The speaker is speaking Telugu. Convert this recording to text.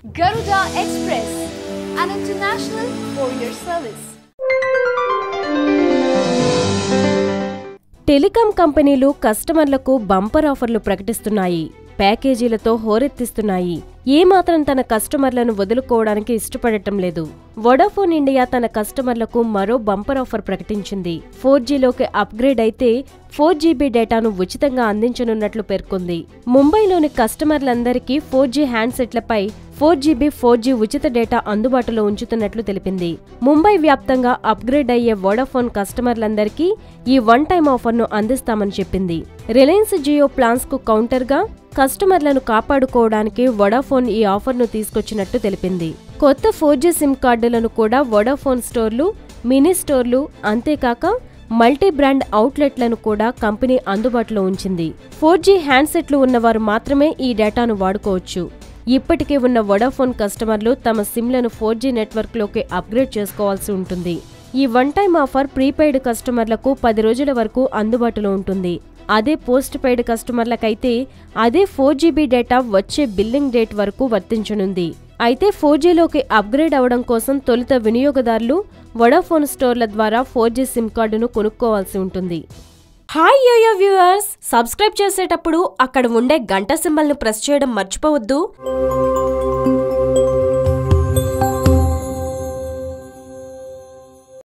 Garuda Express, an international courier service. Telecom కంపెనీలు కస్టమర్లకు బంపర్ ఆఫర్లు ప్రకటిస్తున్నాయి. ప్యాకేజీలతో హోరెత్తిస్తున్నాయి. ఏమాత్రం తన కస్టమర్లను వదులుకోవడానికి ఇష్టపడటం లేదు. వొడాఫోన్ ఇండియా తన కస్టమర్లకు మరో బంపర్ ఆఫర్ ప్రకటించింది. 4Gలోకి అప్గ్రేడ్ అయితే 4GB డేటాను ఉచితంగా అందించనున్నట్లు పేర్కొంది. ముంబైలోని కస్టమర్లందరికీ 4G హ్యాండ్సెట్లపై 4GB 4G ఉచిత డేటా అందుబాటులో ఉంచుతున్నట్లు తెలిపింది. ముంబై వ్యాప్తంగా అప్గ్రేడ్ అయ్యే వొడాఫోన్ కస్టమర్లందరికీ ఈ వన్ టైం ఆఫర్ను అందిస్తామని చెప్పింది. రిలయన్స్ జియో ప్లాన్స్ కు కౌంటర్గా కస్టమర్లను కాపాడుకోవడానికి వొడాఫోన్ ఈ ఆఫర్ను తీసుకొచ్చినట్టు తెలిపింది. కొత్త 4G సిమ్ కార్డులను కూడా వొడాఫోన్ స్టోర్లు, మినీ స్టోర్లు, అంతేకాక మల్టీ బ్రాండ్ అవుట్లెట్లను కూడా కంపెనీ అందుబాటులో ఉంచింది. 4G హ్యాండ్సెట్లు ఉన్నవారు మాత్రమే ఈ డేటాను వాడుకోవచ్చు. ఇప్పటికే ఉన్న వొడాఫోన్ కస్టమర్లు తమ సిమ్లను 4G నెట్వర్క్లోకి అప్గ్రేడ్ చేసుకోవాల్సి ఉంటుంది. ఈ వన్ టైం ఆఫర్ ప్రీపెయిడ్ కస్టమర్లకు 10 రోజుల వరకు అందుబాటులో ఉంటుంది. అదే పోస్ట్ పెయిడ్ కస్టమర్లకైతే అదే 4GB డేటా వచ్చే బిల్లింగ్ డేట్ వరకు వర్తించనుంది. అయితే 4Gలోకి అప్గ్రేడ్ అవడం కోసం తొలుత వినియోగదారులు వొడాఫోన్ స్టోర్ల ద్వారా 4G సిమ్ కార్డును కొనుక్కోవాల్సి ఉంటుంది. హాయ్ యోయో వ్యూవర్స్, సబ్స్క్రైబ్ చేసేటప్పుడు అక్కడ ఉండే గంట సింబల్ను ప్రెస్ చేయడం మర్చిపోవద్దు.